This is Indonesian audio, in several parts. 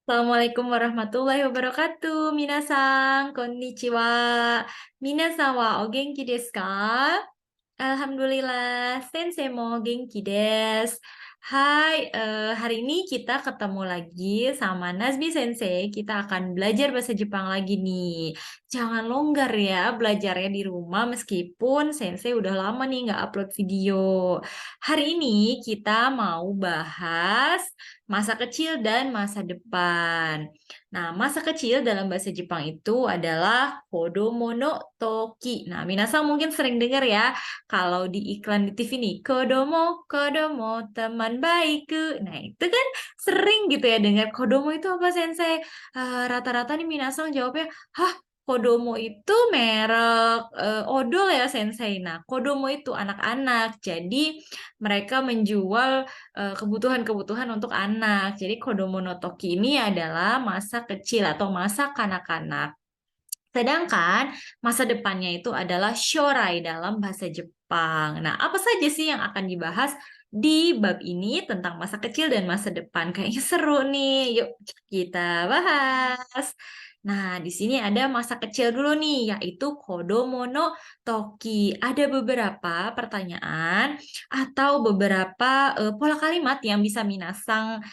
Assalamualaikum warahmatullahi wabarakatuh. Minasan, konnichiwa. Minasan wa o genki desu ka? Alhamdulillah, sensei mo genki desu. Hai, hari ini kita ketemu lagi sama Nazmi Sensei. Kita akan belajar bahasa Jepang lagi nih. Jangan longgar ya belajarnya di rumah meskipun Sensei udah lama nih nggak upload video. Hari ini kita mau bahas masa kecil dan masa depan. Nah, masa kecil dalam bahasa Jepang itu adalah kodomo no toki. Nah, minasan mungkin sering dengar ya kalau di iklan di TV nih, kodomo, kodomo, teman baikku. Nah, itu kan sering gitu ya dengar kodomo itu apa sensei? Rata-rata nih minasan jawabnya, hah, kodomo itu merek odol ya sensei. Nah, kodomo itu anak-anak. Jadi mereka menjual kebutuhan-kebutuhan untuk anak. Jadi kodomo no toki ini adalah masa kecil atau masa kanak-kanak. Sedangkan masa depannya itu adalah shorai dalam bahasa Jepang. Nah, apa saja sih yang akan dibahas di bab ini tentang masa kecil dan masa depan? Kayaknya seru nih. Yuk kita bahas. Nah, di sini ada masa kecil dulu nih, yaitu kodomo no toki. Ada beberapa pertanyaan atau beberapa pola kalimat yang bisa Minasang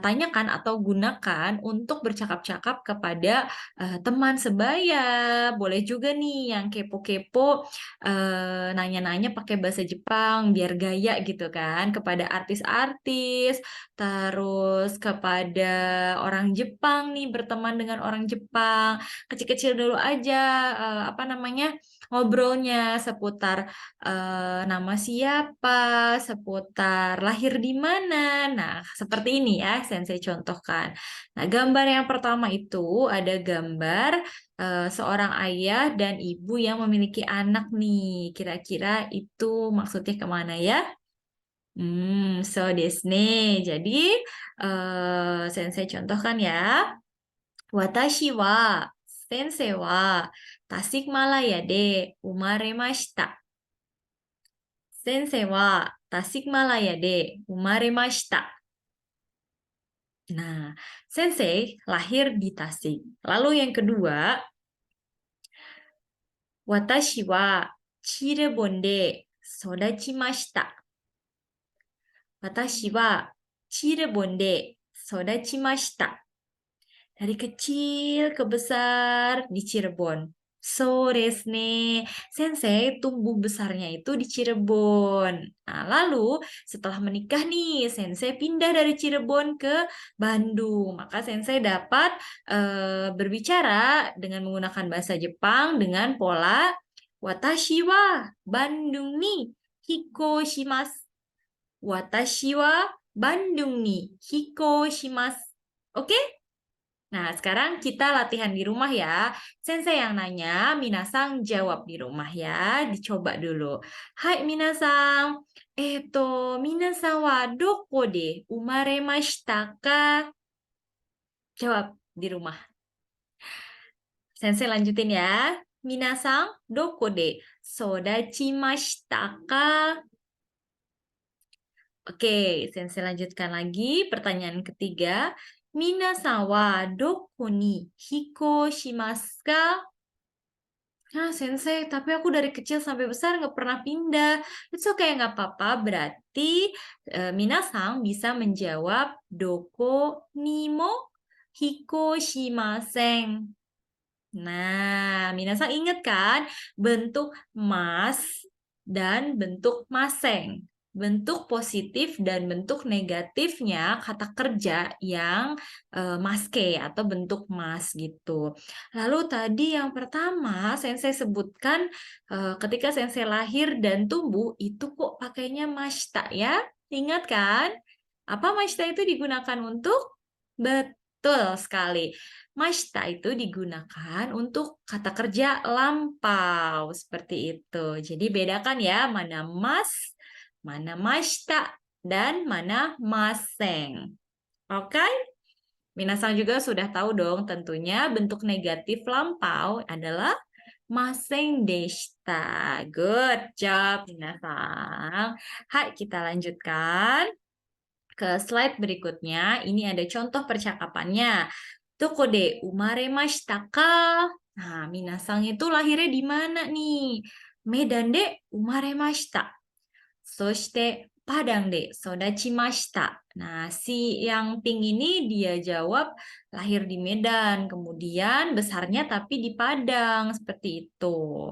tanyakan atau gunakan untuk bercakap-cakap kepada teman sebaya. Boleh juga nih yang kepo-kepo nanya-nanya pakai bahasa Jepang biar gaya gitu kan kepada artis-artis, terus kepada orang Jepang nih berteman dengan orang Jepang. Kecil-kecil dulu aja apa namanya? Ngobrolnya seputar nama siapa, seputar lahir di mana. Nah, seperti ini ya, Sensei contohkan. Nah, gambar yang pertama itu ada gambar seorang ayah dan ibu yang memiliki anak nih. Kira-kira itu maksudnya kemana ya? So desu ne. Jadi, sensei contohkan ya. Watashi wa, sensei wa, Tasikmalaya de umaremashita. Sensei wa Tasikmalaya de umaremashita. Nah, sensei lahir di Tasik. Lalu yang kedua, watashi wa Cirebon de sodachimashita. Watashi wa Cirebon de sodachimashita. Dari kecil ke besar di Cirebon. So desu ne. Sensei tumbuh besarnya itu di Cirebon. Nah, lalu setelah menikah nih, Sensei pindah dari Cirebon ke Bandung. Maka Sensei dapat berbicara dengan menggunakan bahasa Jepang dengan pola Watashi wa Bandung ni hiko shimasu. Watashi wa Bandung ni hiko shimasu. Oke? Nah, sekarang kita latihan di rumah ya. Sensei yang nanya, Minasang jawab di rumah ya. Dicoba dulu. Hai Minasang. Minasang wa doko de umaremashita ka? Jawab di rumah. Sensei lanjutin ya. Minasang doko de sodachimashita ka? Oke, Sensei lanjutkan lagi. Pertanyaan ketiga. Minasang wa doko ni hiko shimasu ka? Nah, Sensei, tapi aku dari kecil sampai besar nggak pernah pindah. It's okay, nggak apa-apa. Berarti Minasang bisa menjawab doko ni mo hiko shimasen. Nah, Minasang ingat kan bentuk mas dan bentuk maseng. Bentuk positif dan bentuk negatifnya kata kerja yang maske atau bentuk mas gitu. Lalu tadi yang pertama Sensei sebutkan ketika Sensei lahir dan tumbuh itu kok pakainya mashita ya? Ingat kan? Apa mashita itu digunakan untuk? Betul sekali. Mashita itu digunakan untuk kata kerja lampau seperti itu. Jadi bedakan ya mana mas, mana mashita, dan mana maseng. Oke? Minasang juga sudah tahu dong tentunya bentuk negatif lampau adalah maseng deshita. Good job, Minasang. Hai, kita lanjutkan. Ke slide berikutnya, ini ada contoh percakapannya. Doko de umaremashita ka? Nah, minasang itu lahirnya di mana nih? Medan de umaremashita. Soshite Padang de sodachimashita. Nah, si yang pink ini dia jawab lahir di Medan, kemudian besarnya tapi di Padang, seperti itu.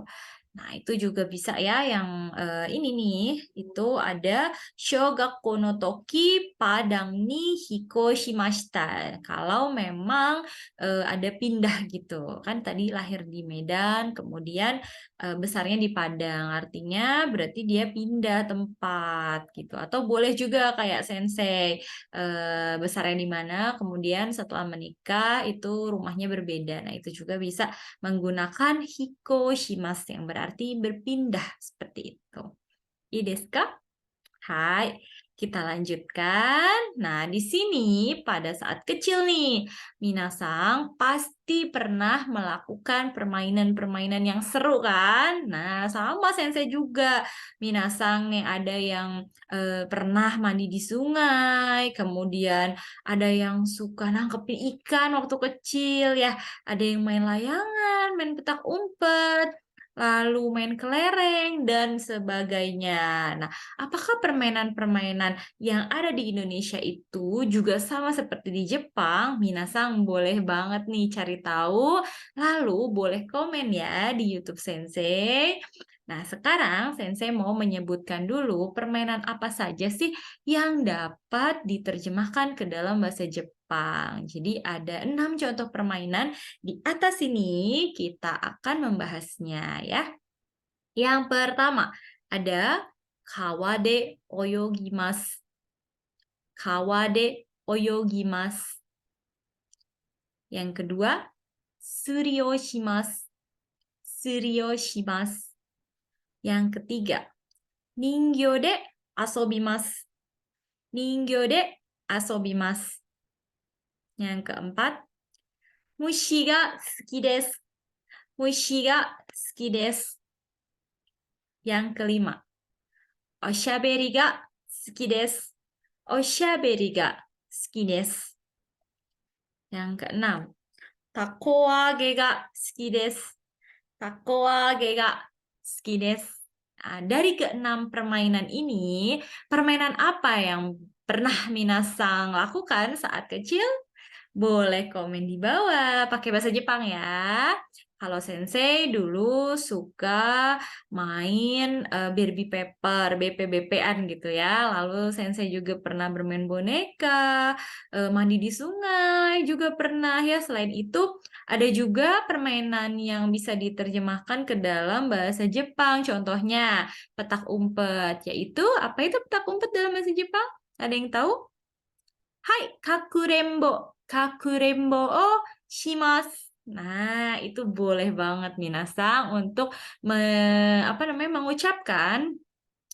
Nah, itu juga bisa ya yang ini nih, itu ada Shogakko no toki Padang ni hiko shimashita. Kalau memang ada pindah gitu. Kan tadi lahir di Medan, kemudian besarnya di Padang. Artinya berarti dia pindah tempat gitu. Atau boleh juga kayak sensei besarnya di mana, kemudian setelah menikah itu rumahnya berbeda. Nah, itu juga bisa menggunakan hiko shimasu yang berarti berpindah seperti itu. I desu ka? Hai, kita lanjutkan. Nah, di sini pada saat kecil nih, minasang pasti pernah melakukan permainan-permainan yang seru kan? Nah, sama sensei juga. Minasang nih ada yang pernah mandi di sungai, kemudian ada yang suka nangkepin ikan waktu kecil ya, ada yang main layangan, main petak umpet, lalu main kelereng dan sebagainya. Nah, apakah permainan-permainan yang ada di Indonesia itu juga sama seperti di Jepang? Minasang boleh banget nih cari tahu. Lalu boleh komen ya di YouTube Sensei. Nah, sekarang Sensei mau menyebutkan dulu permainan apa saja sih yang dapat diterjemahkan ke dalam bahasa Jepang. Jadi ada 6 contoh permainan. Di atas ini kita akan membahasnya ya. Yang pertama, ada kawa de oyogimasu. Kawa de oyogimasu. Yang kedua, suri o shimasu. Suri o shimasu. Yang ketiga, ningyō de asobimasu. Ningyō de asobimasu. Yang keempat, mushi ga suki desu. Mushi ga suki desu. Yang kelima, oshaberi ga suki desu. Oshaberi ga suki desu. Yang keenam, takoage ga suki desu. Takoage ga suki desu. Nah, dari keenam permainan ini, permainan apa yang pernah minasang lakukan saat kecil? Boleh komen di bawah, pakai bahasa Jepang ya. Kalau Sensei dulu suka main Barbie Paper, BP-BP-an gitu ya. Lalu Sensei juga pernah bermain boneka, mandi di sungai juga pernah ya. Selain itu, ada juga permainan yang bisa diterjemahkan ke dalam bahasa Jepang. Contohnya, petak umpet. Yaitu, apa itu petak umpet dalam bahasa Jepang? Ada yang tahu? Hai, kakurembo. Kakurembo o shimasu. Nah, itu boleh banget minasang untuk mengucapkan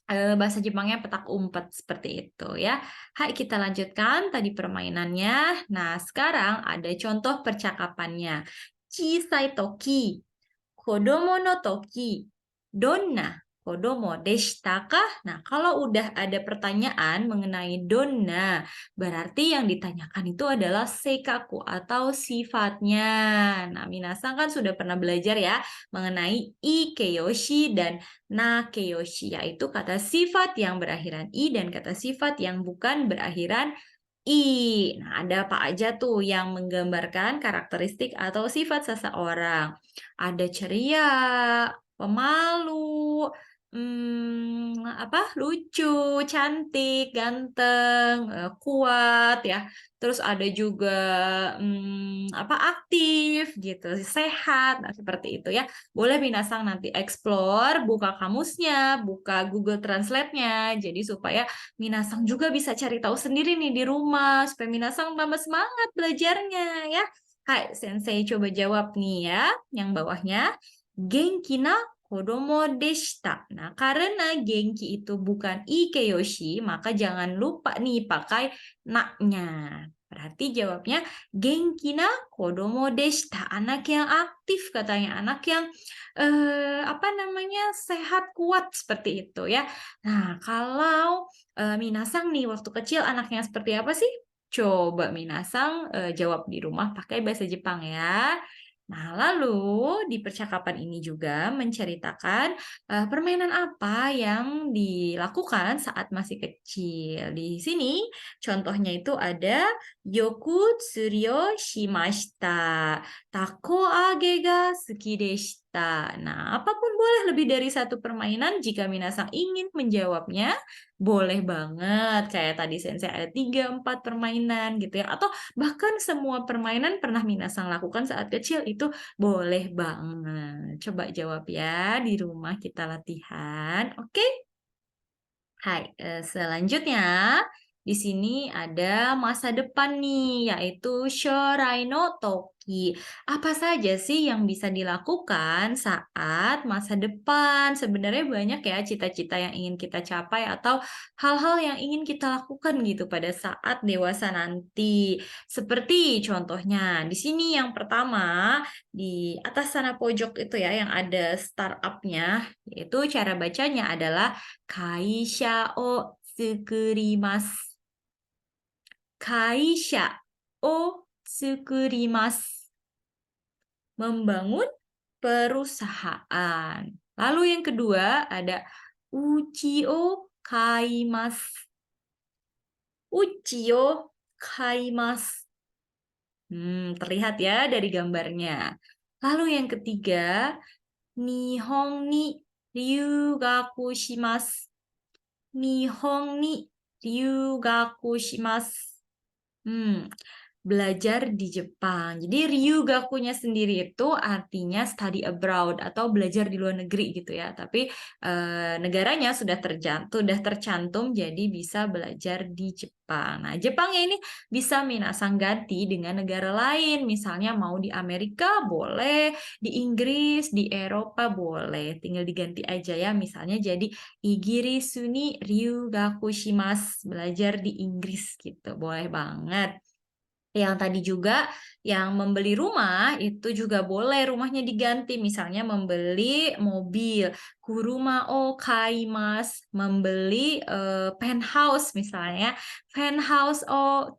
bahasa Jepangnya petak umpet seperti itu ya. Hai, kita lanjutkan tadi permainannya. Nah, sekarang ada contoh percakapannya. Chisai toki, kodomo no toki, donna kodomo deshita ka? Nah, kalau udah ada pertanyaan mengenai donna, berarti yang ditanyakan itu adalah seikaku atau sifatnya. Nah, minasang kan sudah pernah belajar ya mengenai ikeyoshi dan nakeyoshi, yaitu kata sifat yang berakhiran i dan kata sifat yang bukan berakhiran i. Nah, ada apa aja tuh yang menggambarkan karakteristik atau sifat seseorang? Ada ceria, pemalu, lucu, cantik, ganteng, kuat ya. Terus ada juga aktif gitu, sehat, nah seperti itu ya. Boleh Minasang nanti explore, buka kamusnya, buka Google Translate-nya, jadi supaya Minasang juga bisa cari tahu sendiri nih di rumah, supaya Minasang tambah semangat belajarnya ya. Hai, Sensei coba jawab nih ya, yang bawahnya. Genki na kodomo deshita. Nah, karena Genki itu bukan ikeyoshi, maka jangan lupa nih pakai naknya. Berarti jawabnya genki na kodomo deshita. Anak yang aktif katanya, anak yang sehat kuat seperti itu ya. Nah, kalau minasang nih waktu kecil anaknya seperti apa sih? Coba minasang jawab di rumah pakai bahasa Jepang ya. Nah, lalu di percakapan ini juga menceritakan permainan apa yang dilakukan saat masih kecil. Di sini contohnya itu ada yoku tsuri o shimashita. Tako age ga suki deshita. Nah, apapun boleh lebih dari satu permainan jika minasang ingin menjawabnya. Boleh banget. Kayak tadi Sensei ada 3, 4 permainan gitu ya. Atau bahkan semua permainan pernah minasang lakukan saat kecil itu boleh banget. Coba jawab ya di rumah kita latihan. Oke? Hai, selanjutnya di sini ada masa depan nih, yaitu Shorai no Toki. Apa saja sih yang bisa dilakukan saat masa depan? Sebenarnya banyak ya cita-cita yang ingin kita capai atau hal-hal yang ingin kita lakukan gitu pada saat dewasa nanti. Seperti contohnya di sini yang pertama di atas sana pojok itu ya yang ada startup-nya, yaitu cara bacanya adalah 会社を作ります。会社を作ります。Membangun perusahaan. Lalu yang kedua ada uchi o kaimasu. Uchi o kaimasu. Terlihat ya dari gambarnya. Lalu yang ketiga, Nihon ni ryugaku shimasu. Nihon ni ryugaku shimasu. Belajar di Jepang. Jadi ryugakunya sendiri itu artinya study abroad atau belajar di luar negeri gitu ya. Tapi negaranya sudah tercantum jadi bisa belajar di Jepang. Nah, Jepangnya ini bisa minasang ganti dengan negara lain. Misalnya mau di Amerika boleh, di Inggris, di Eropa boleh. Tinggal diganti aja ya. Misalnya jadi Igirisu ni ryugaku shimasu. Belajar di Inggris gitu. Boleh banget. Yang tadi juga yang membeli rumah itu juga boleh rumahnya diganti. Misalnya membeli mobil, kuruma o kaimasu, membeli penthouse misalnya, penthouse o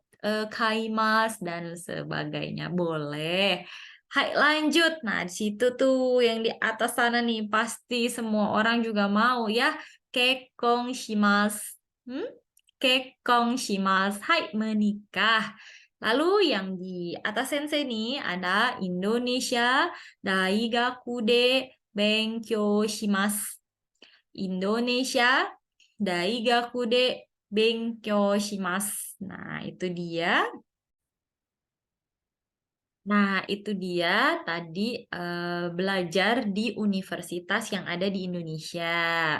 kaimasu dan sebagainya. Boleh. Hai, lanjut. Nah, di situ tuh yang di atas sana nih pasti semua orang juga mau ya. Kekkon shimasu. Kekkon shimasu. Hai, menikah. Lalu yang di atas sensei ini ada Indonesia Daigaku de Benkyou shimasu. Indonesia Daigaku de Benkyou shimasu. Nah, itu dia tadi belajar di universitas yang ada di Indonesia.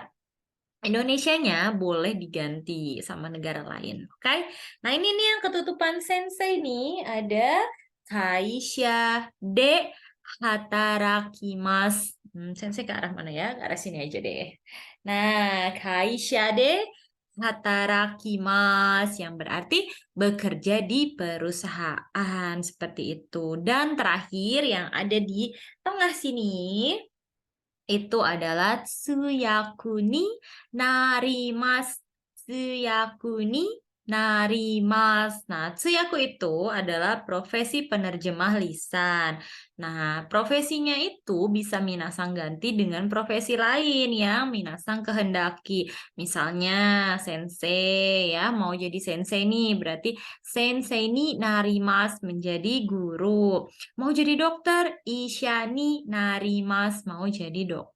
Indonesianya boleh diganti sama negara lain, oke? Nah, ini nih yang ketutupan sensei nih, ada kaisha de hatarakimasu. Sensei ke arah mana ya? Ke arah sini aja deh. Nah, kaisha de hatarakimasu yang berarti bekerja di perusahaan seperti itu. Dan terakhir yang ada di tengah sini itu adalah tsuyaku ni narimasu. Tsuyaku ni narimasu. Nah, tsuyaku itu adalah profesi penerjemah lisan. Nah, profesinya itu bisa minasang ganti dengan profesi lain yang minasang kehendaki. Misalnya sensei ya, mau jadi sensei nih, berarti sensei ni narimasu menjadi guru. Mau jadi dokter, Isyani Narimas mau jadi dokter.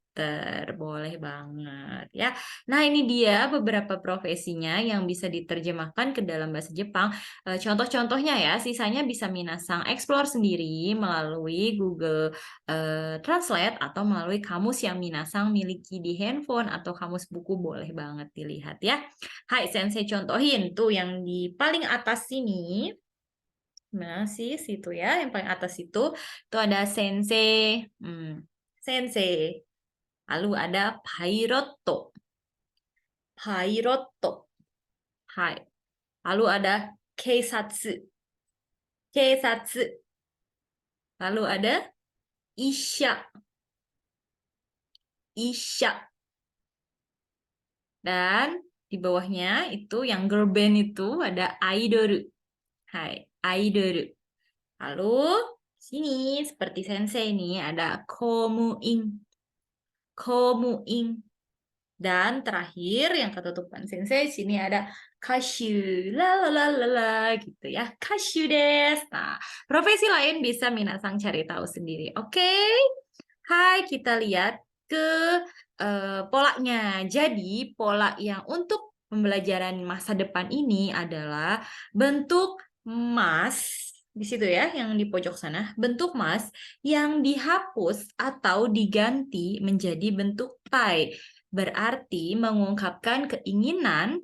Boleh banget ya. Nah, ini dia beberapa profesinya yang bisa diterjemahkan ke dalam bahasa Jepang. Contoh-contohnya ya, sisanya bisa minasang explore sendiri melalui Google Translate atau melalui kamus yang minasang miliki di handphone atau kamus buku boleh banget dilihat ya. Hai, Sensei contohin tuh yang di paling atas sini. Nah, situ ya, yang paling atas itu ada sensei, sensei. Lalu ada pairoto, pairoto. Hai. Lalu ada keisatsu, keisatsu. Lalu ada isha, isha. Dan di bawahnya itu yang girl band itu ada idol. Hai, idol. Lalu sini seperti sensei ini ada komuin, komuin. Dan terakhir yang ketutupan sensei sini ada kashu, la la la la la gitu ya, kashu des. Nah, profesi lain bisa minasang cari tahu sendiri. Oke, hai kita lihat ke polanya. Jadi pola yang untuk pembelajaran masa depan ini adalah bentuk mas di situ ya, yang di pojok sana, bentuk mas yang dihapus atau diganti menjadi bentuk tai. Berarti mengungkapkan keinginan,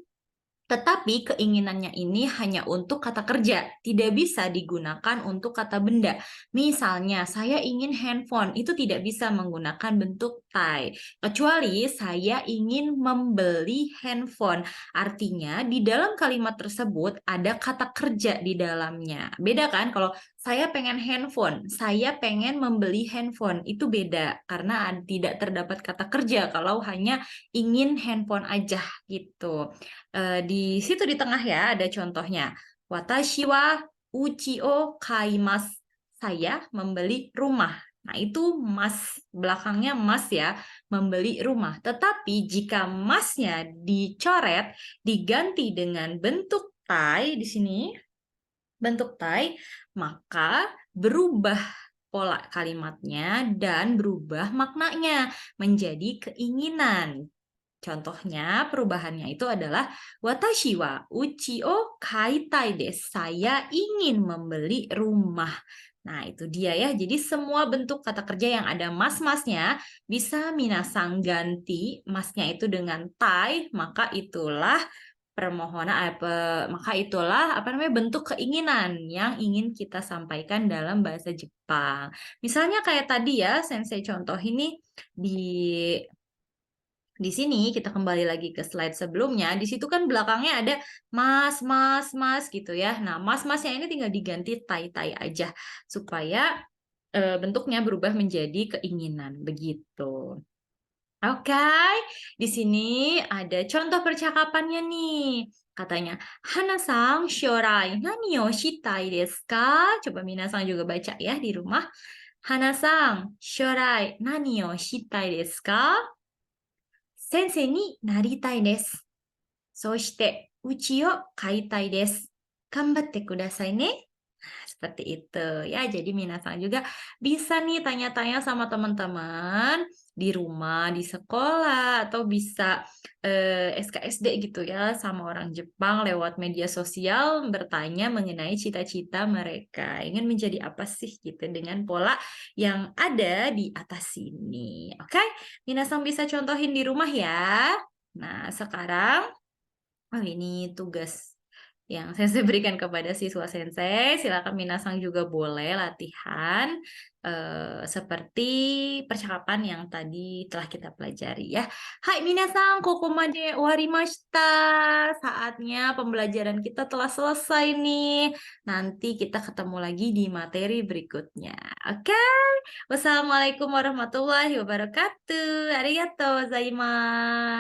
tetapi keinginannya ini hanya untuk kata kerja, tidak bisa digunakan untuk kata benda. Misalnya, saya ingin handphone, itu tidak bisa menggunakan bentuk tai. Kecuali saya ingin membeli handphone. Artinya, di dalam kalimat tersebut ada kata kerja di dalamnya. Beda kan kalau saya pengen handphone, saya pengen membeli handphone. Itu beda karena tidak terdapat kata kerja kalau hanya ingin handphone aja gitu. Di situ di tengah ya ada contohnya. Watashi wa uchi o kaimasu. Saya membeli rumah. Nah, itu mas, belakangnya mas ya, membeli rumah. Tetapi jika masnya dicoret, diganti dengan bentuk tai di sini, bentuk tai, maka berubah pola kalimatnya dan berubah maknanya menjadi keinginan. Contohnya perubahannya itu adalah watashi wa uchi o kaitai desu. Saya ingin membeli rumah. Nah, itu dia ya. Jadi semua bentuk kata kerja yang ada mas-masnya bisa minasang ganti masnya itu dengan tai, maka itulah maka itulah apa namanya bentuk keinginan yang ingin kita sampaikan dalam bahasa Jepang. Misalnya kayak tadi ya, Sensei contoh ini di sini kita kembali lagi ke slide sebelumnya. Di situ kan belakangnya ada mas, mas, mas gitu ya. Nah, mas-masnya ini tinggal diganti tai-tai aja supaya bentuknya berubah menjadi keinginan begitu. Oke, di sini ada contoh percakapannya nih. Katanya, Hana-san, shorai nani o shitai desu ka? Coba Minasang juga baca ya di rumah. Hana-san, shorai nani o shitai desu ka? Sensei ni naritai desu. そして、uchi o kaitai desu. Gambatte kudasai ne. Nah, seperti itu ya. Jadi Minasang juga bisa nih tanya-tanya sama teman-teman di rumah, di sekolah, atau bisa SKSD gitu ya sama orang Jepang lewat media sosial bertanya mengenai cita-cita mereka. Ingin menjadi apa sih gitu dengan pola yang ada di atas sini. Oke, Minasang bisa contohin di rumah ya. Nah, sekarang ini tugas yang Sensei berikan kepada siswa Sensei. Silakan Minasang juga boleh latihan seperti percakapan yang tadi telah kita pelajari ya. Hai Minasang, kokomade owarimashita. Saatnya pembelajaran kita telah selesai nih. Nanti kita ketemu lagi di materi berikutnya. Oke? Wassalamualaikum warahmatullahi wabarakatuh. Arigatou gozaimasu.